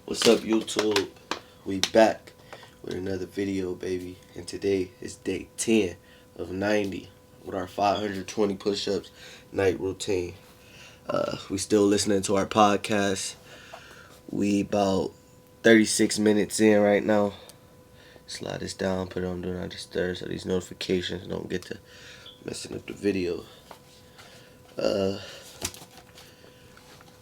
What's up, YouTube? We back with another video, baby. And today is day 10 of 90 with our 520 push-ups night routine. We still listening to our podcast. We about 36 minutes in right now. Slide this down, put it on Do Not Disturb so these notifications don't get to messing up the video.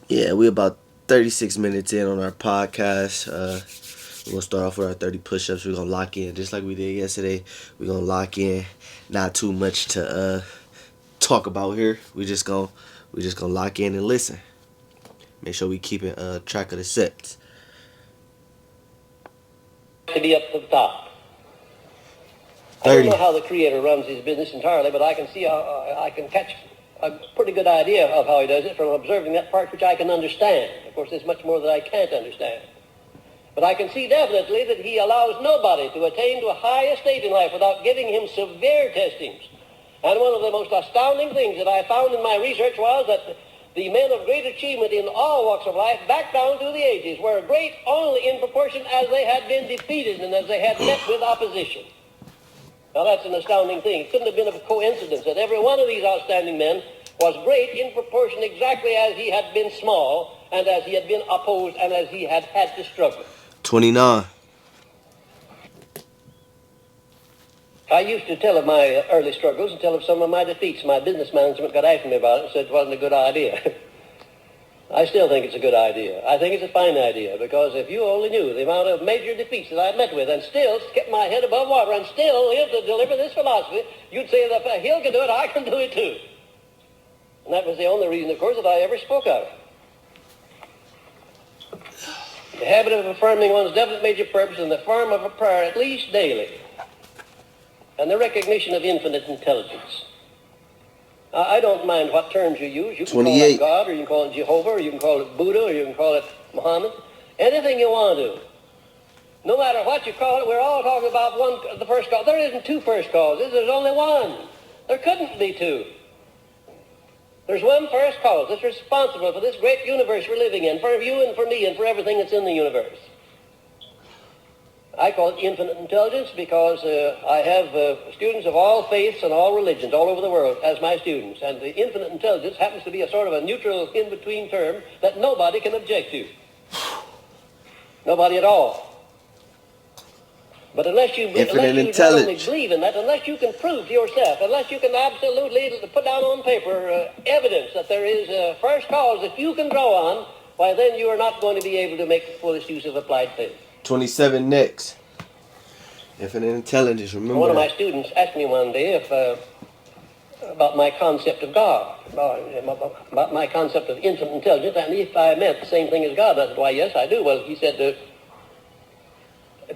Yeah, we about 36 minutes in on our podcast. We're going to start off with our 30 push-ups. We're going to lock in just like we did yesterday. We're going to lock in. Not too much to talk about here. We just going to lock in and listen. Make sure we keeping track of the sets. To be up to the top. 30. I don't know how the Creator runs his business entirely, but I can see how I can catch a pretty good idea of how he does it from observing that part which I can understand. Of course, there's much more that I can't understand. But I can see definitely that he allows nobody to attain to a high estate in life without giving him severe testings. And one of the most astounding things that I found in my research was that the men of great achievement in all walks of life, back down through the ages, were great only in proportion as they had been defeated and as they had met with opposition. Now that's an astounding thing. It couldn't have been a coincidence that every one of these outstanding men was great in proportion exactly as he had been small and as he had been opposed and as he had had to struggle. 29. I used to tell of my early struggles and tell of some of my defeats. My business management got after me about it and said it wasn't a good idea. I still think it's a good idea. I think it's a fine idea because if you only knew the amount of major defeats that I met with and still kept my head above water and still lived to deliver this philosophy, you'd say that if Hill can do it, I can do it too. And that was the only reason, of course, that I ever spoke of it. The habit of affirming one's definite major purpose in the form of a prayer at least daily. And the recognition of infinite intelligence. I don't mind what terms you use. You can 28. call it God, or you can call it Jehovah, or you can call it Buddha, or you can call it Muhammad. Anything you want to. No matter what you call it, we're all talking about the first cause. There isn't two first causes. There's only one. There couldn't be two. There's one first cause that's responsible for this great universe we're living in, for you and for me and for everything that's in the universe. I call it infinite intelligence because I have students of all faiths and all religions all over the world as my students. And the infinite intelligence happens to be a sort of a neutral in-between term that nobody can object to. Nobody at all. But unless you not only believe in that, unless you can prove to yourself, unless you can absolutely put down on paper evidence that there is a first cause that you can draw on, why then you are not going to be able to make the fullest use of applied faith. 27 next. Infinite intelligence, remember one of that. my students asked me one day about my concept of God, about my concept of infinite intelligence, and if I meant the same thing as God. I said, why, yes, I do. Well, he said,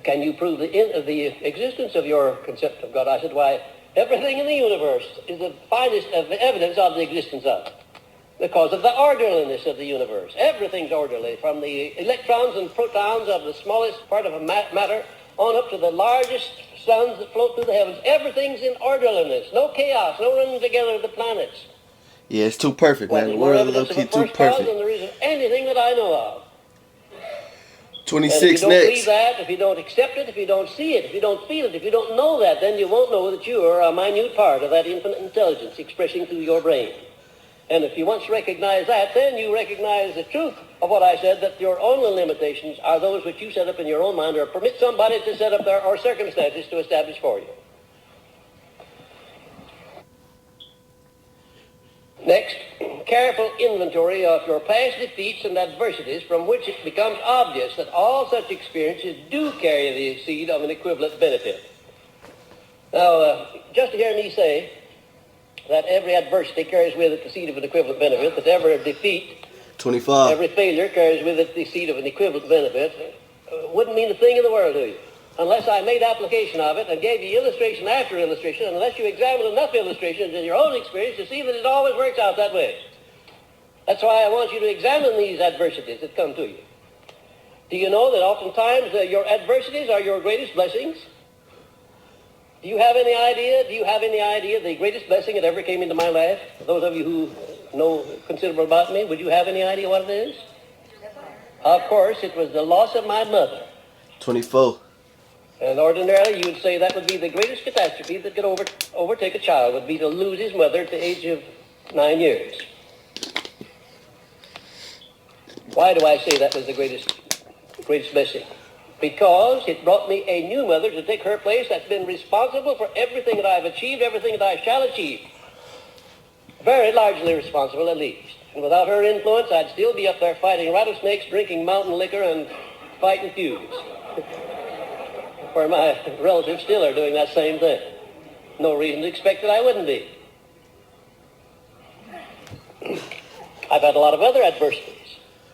can you prove the existence of your concept of God? I said, why, everything in the universe is the finest of evidence of the existence of. Because of the orderliness of the universe. Everything's orderly, from the electrons and protons of the smallest part of matter on up to the largest suns that float through the heavens. Everything's in orderliness. No chaos, no running together of the planets. Yeah, it's too perfect, man. The world is low-key too perfect. And there isn't anything that I know of. 26 and if you don't next. believe that, if you don't accept it, if you don't see it, if you don't feel it, if you don't know that, then you won't know that you are a minute part of that infinite intelligence expressing through your brain. And if you once recognize that, then you recognize the truth of what I said, that your only limitations are those which you set up in your own mind or permit somebody to set up there or circumstances to establish for you. Next, careful inventory of your past defeats and adversities from which it becomes obvious that all such experiences do carry the seed of an equivalent benefit. Now, just to hear me say that every adversity carries with it the seed of an equivalent benefit, that every defeat, 25. every failure carries with it the seed of an equivalent benefit, wouldn't mean a thing in the world to you. Unless I made application of it and gave you illustration after illustration, unless you examined enough illustrations in your own experience to see that it always works out that way. That's why I want you to examine these adversities that come to you. Do you know that oftentimes your adversities are your greatest blessings? Do you have any idea the greatest blessing that ever came into my life? Those of you who know considerable about me, would you have any idea what it is? Of course, it was the loss of my mother. 24. And ordinarily, you would say that would be the greatest catastrophe that could overtake a child, would be to lose his mother at the age of 9 years. Why do I say that was the greatest blessing? Because it brought me a new mother to take her place that's been responsible for everything that I've achieved, everything that I shall achieve. Very largely responsible, at least. And without her influence, I'd still be up there fighting rattlesnakes, drinking mountain liquor, and fighting feuds. Where my relatives still are doing that same thing. No reason to expect that I wouldn't be. I've had a lot of other adversities.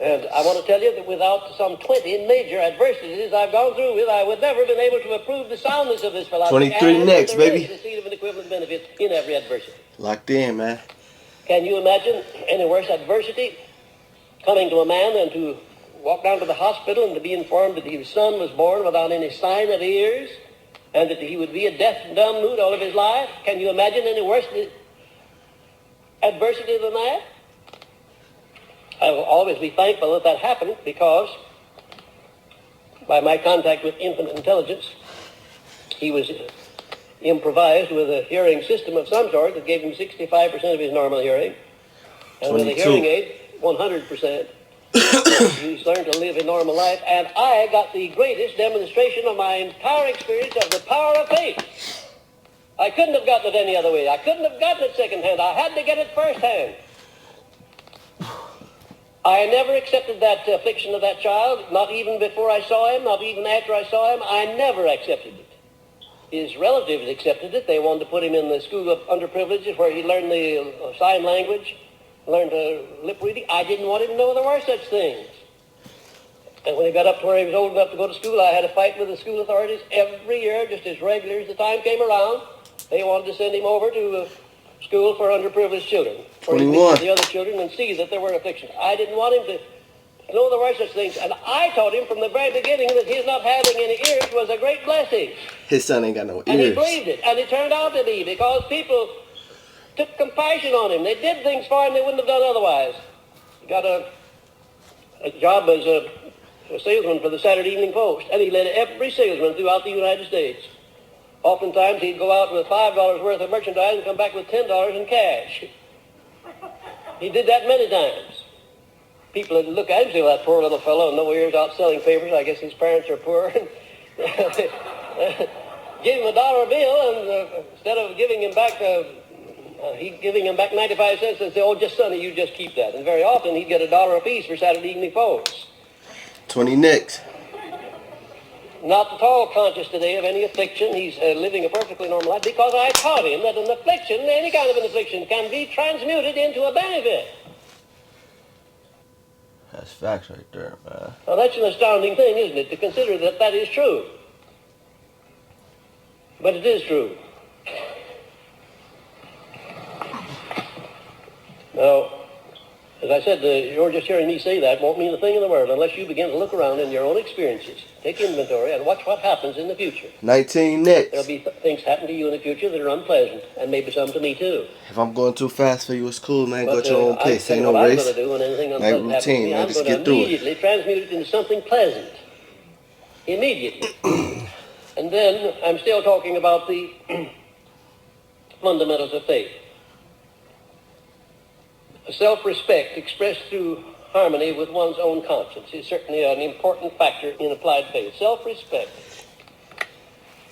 And I want to tell you that without some 20 major adversities I've gone through with, I would never have been able to approve the soundness of this philosophy. 23 and next, there baby. is the seed of an equivalent benefit in every adversity. Locked in, man. Can you imagine any worse adversity coming to a man than to walk down to the hospital and to be informed that his son was born without any sign of ears and that he would be a deaf and dumb mute all of his life? Can you imagine any worse adversity than that? I will always be thankful that that happened, because by my contact with infinite intelligence, he was improvised with a hearing system of some sort that gave him 65% of his normal hearing. And 22. with a hearing aid, 100%. He's learned to live a normal life. And I got the greatest demonstration of my entire experience of the power of faith. I couldn't have gotten it any other way. I couldn't have gotten it secondhand. I had to get it firsthand. I never accepted that affliction of that child, not even before I saw him, not even after I saw him. I never accepted it. His relatives accepted it. They wanted to put him in the school of underprivileged where he learned the sign language, learned lip reading. I didn't want him to know there were such things. And when he got up to where he was old enough to go to school, I had a fight with the school authorities every year, just as regular as the time came around. They wanted to send him over to school for underprivileged children, where he could meet the other children and see that there were afflictions. I didn't want him to know there were such things. And I taught him from the very beginning that his not having any ears was a great blessing. His son ain't got no ears. And he believed it. And it turned out to be, because people took compassion on him. They did things for him they wouldn't have done otherwise. He got a job as a salesman for the Saturday Evening Post. And he led every salesman throughout the United States. Oftentimes he'd go out with $5 worth of merchandise and come back with $10 in cash. He did that many times. People would look at him and say, well, that poor little fellow, no ears, out selling papers. I guess his parents are poor. Give him $1 bill, and instead of giving him back, giving him back 95 cents and say, oh, just sonny, you just keep that. And very often he'd get $1 apiece for Saturday Evening Post. 20 next. Not at all conscious today of any affliction. He's living a perfectly normal life, because I taught him that an affliction, any kind of an affliction, can be transmuted into a benefit. That's facts right there, man. Now that's an astounding thing, isn't it, to consider that that is true. But it is true. Now, as I said, you're just hearing me say that won't mean a thing in the world unless you begin to look around in your own experiences, take inventory, and watch what happens in the future. 19 next. There'll be things happen to you in the future that are unpleasant, and maybe some to me too. If I'm going too fast for you, it's cool, man. Go But, at your own pace. Ain't no what race. I'm going to do when anything unpleasant happens to NightRoutine, me, man. I'm Just going to get through it. immediately transmute it into something pleasant. Immediately. And then I'm still talking about the fundamentals of faith. Self-respect expressed through harmony with one's own conscience is certainly an important factor in applied faith. Self-respect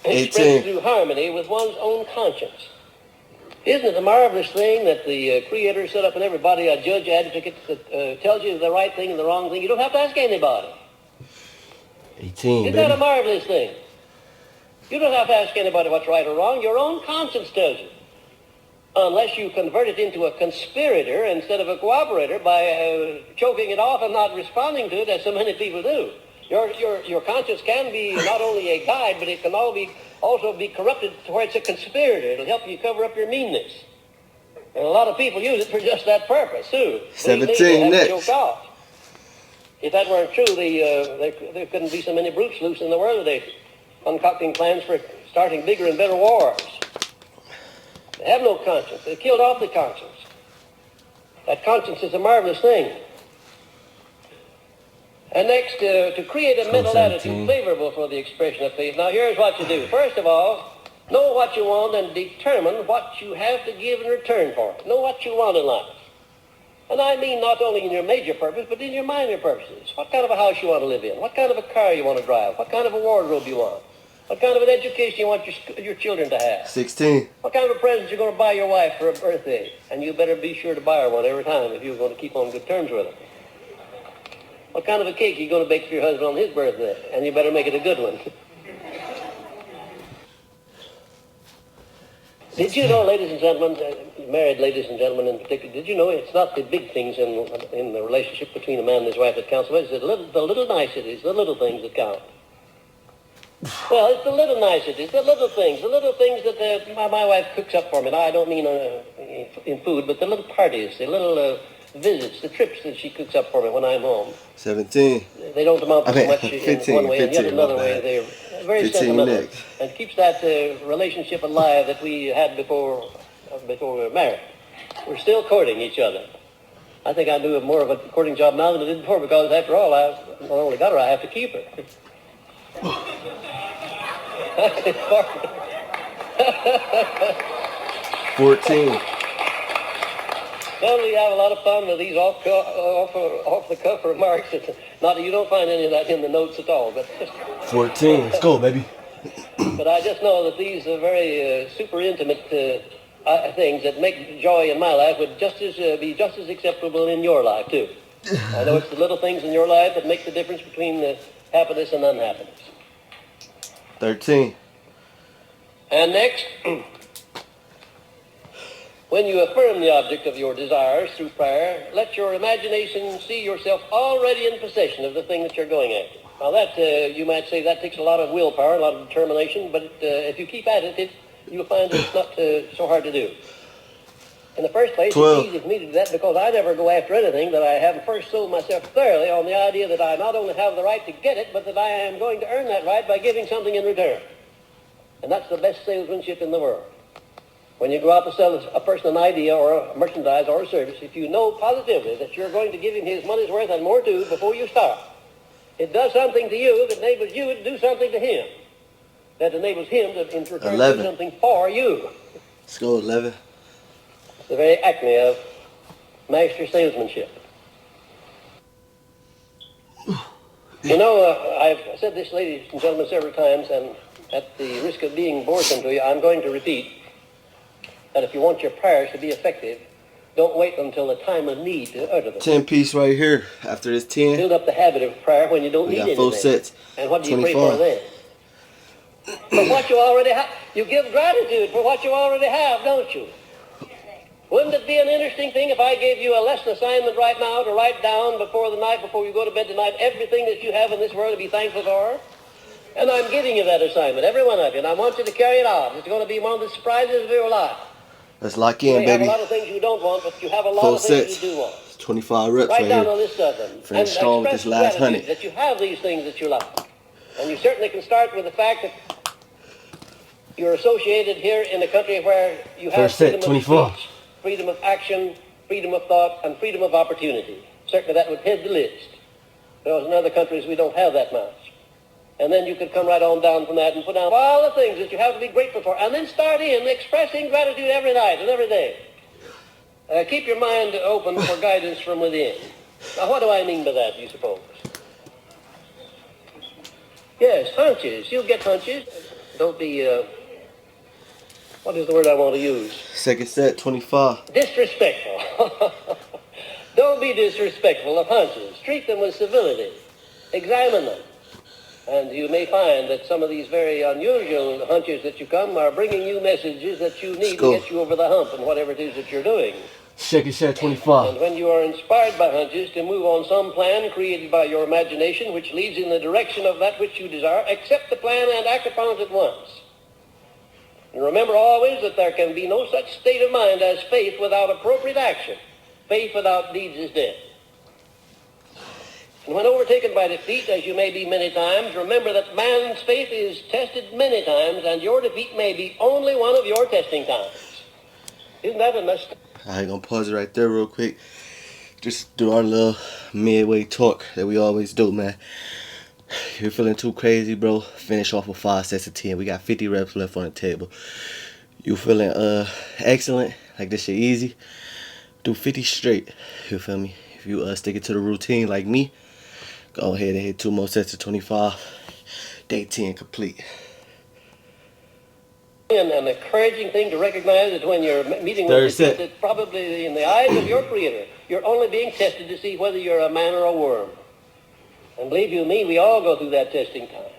expressed through harmony with one's own conscience. Isn't it a marvelous thing that the Creator set up in everybody a judge advocate that tells you the right thing and the wrong thing? You don't have to ask anybody. 18, Isn't that a baby. marvelous thing? You don't have to ask anybody what's right or wrong. Your own conscience tells you. Unless you convert it into a conspirator instead of a cooperator by choking it off and not responding to it, as so many people do. Your conscience can be not only a guide, but it can also be corrupted to where it's a conspirator. It'll help you cover up your meanness. And a lot of people use it for just that purpose, too. 17 next. Choked off. If that weren't true, there couldn't be so many brutes loose in the world today, concocting plans for starting bigger and better wars. They have no conscience. They killed off the conscience. That conscience is a marvelous thing. And next, to create a mental attitude favorable for the expression of faith. Now, here's what you do. First of all, know what you want and determine what you have to give in return for it. Know what you want in life. And I mean not only in your major purpose, but in your minor purposes. What kind of a house you want to live in? What kind of a car you want to drive? What kind of a wardrobe you want? What kind of an education you want your children to have? 16. What kind of a present you're going to buy your wife for a birthday? And you better be sure to buy her one every time if you're going to keep on good terms with her. What kind of a cake are you going to bake for your husband on his birthday? And you better make it a good one. Did you know, ladies and gentlemen, married ladies and gentlemen in particular, did you know it's not the big things in the relationship between a man and his wife that counts, but it's the little niceties, the little things that count. Well, it's the little niceties, the little things that my wife cooks up for me. Now, I don't mean in food, but the little parties, the little visits, the trips that she cooks up for me when I'm home. 17. They don't amount to much 15, in one way, 15, and yet another way they're very sentimental. Next. And keeps that relationship alive that we had before we were married. We're still courting each other. I think I do more of a courting job now than I did before, because after all, I not only got her, I have to keep her. 14. Well, we have a lot of fun with these off-the-cuff remarks. Not that you don't find any of that in the notes at all. But 14. Let's go, baby. But I just know that these are very super intimate things that make joy in my life would be just as acceptable in your life, too. I know it's the little things in your life that make the difference between the happiness and unhappiness. 13. And next, when you affirm the object of your desires through prayer, let your imagination see yourself already in possession of the thing that you're going after. Now that, you might say, that takes a lot of willpower, a lot of determination, but if you keep at it, you'll find it's not so hard to do. In the first place, 12. It's easy for me to do that because I never go after anything that I haven't first sold myself thoroughly on the idea that I not only have the right to get it, but that I am going to earn that right by giving something in return. And that's the best salesmanship in the world. When you go out to sell a person an idea or a merchandise or a service, if you know positively that you're going to give him his money's worth and more too before you start, it does something to you that enables you to do something to him. That enables him to, in return, 11. do something for you. Let's go, 11. It's the very acme of master salesmanship. You know, I've said this, ladies and gentlemen, several times, and at the risk of being boresome to you, I'm going to repeat that if you want your prayers to be effective, don't wait until the time of need to utter them. 10 piece right here. After this 10, build up the habit of prayer when you don't need anything. 4 sets. And what do you 25. pray for then? For what you already have. You give gratitude for what you already have, don't you? Wouldn't it be an interesting thing if I gave you a lesson assignment right now to write down before you go to bed tonight, everything that you have in this world to be thankful for? And I'm giving you that assignment, every one of you, and I want you to carry it out. It's going to be one of the surprises of your life. Let's lock in, you baby. have a lot of things you don't want, but you have a lot 4 of things sets. you do want. 25 reps Write right down here. a list of them. Finish strong with this last 100. That you have these things that you like. And you certainly can start with the fact that you're associated here in a country where you have First set, 24. Speech, freedom of action, freedom of thought, and freedom of opportunity. Certainly that would head the list. Because in other countries we don't have that much. And then you could come right on down from that and put down all the things that you have to be grateful for. And then start in expressing gratitude every night and every day. Keep your mind open for guidance from within. Now, what do I mean by that, do you suppose? Yes, hunches. You'll get hunches. Don't be, what is the word I want to use? Second set, 25. Disrespectful. Don't be disrespectful of hunches. Treat them with civility. Examine them. And you may find that some of these very unusual hunches that you come are bringing you messages that you need to get you over the hump in whatever it is that you're doing. Second set, 25. And when you are inspired by hunches to move on some plan created by your imagination which leads in the direction of that which you desire, accept the plan and act upon it at once. And remember always that there can be no such state of mind as faith without appropriate action. Faith without deeds is dead. And when overtaken by defeat, as you may be many times, remember that man's faith is tested many times, and your defeat may be only one of your testing times. Isn't that a must? I'm going to pause it right there real quick. Just do our little midway talk that we always do, man. If you're feeling too crazy, bro, finish off with 5 sets of 10. We got 50 reps left on the table. You feeling excellent, like this shit easy, do 50 straight. You feel me? If you stick it to the routine like me, go ahead and hit 2 more sets of 25. Day 10 complete. And an encouraging thing to recognize is when you're meeting with it, that probably in the eyes of your Creator, you're only being tested to see whether you're a man or a worm. And believe you me, we all go through that testing time.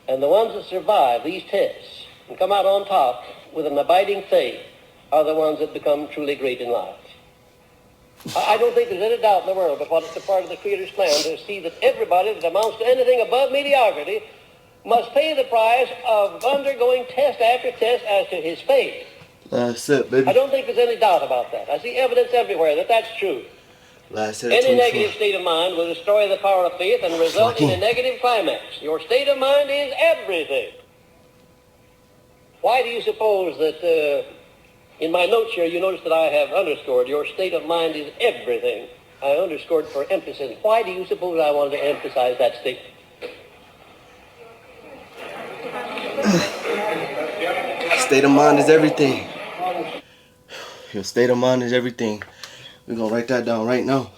And the ones that survive these tests and come out on top with an abiding faith are the ones that become truly great in life. I don't think there's any doubt in the world but what it's a part of the Creator's plan to see that everybody that amounts to anything above mediocrity must pay the price of undergoing test after test as to his faith. That's it, baby. I don't think there's any doubt about that. I see evidence everywhere that that's true. Any negative state of mind will destroy the power of faith and result in a negative climax. Your state of mind is everything. Why do you suppose that in my notes here you notice that I have underscored your state of mind is everything? I underscored for emphasis. Why do you suppose I wanted to emphasize that statement? State of mind is everything. Your state of mind is everything. We're going to write that down right now.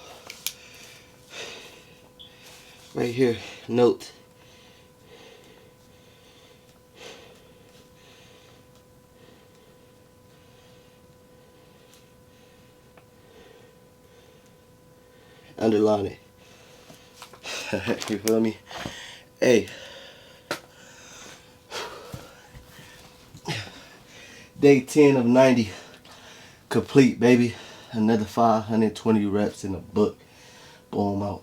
Right here. Note. Underline it. You feel me? Hey. Day 10 of 90 complete, baby. Another 520 reps in the book. Boom, out.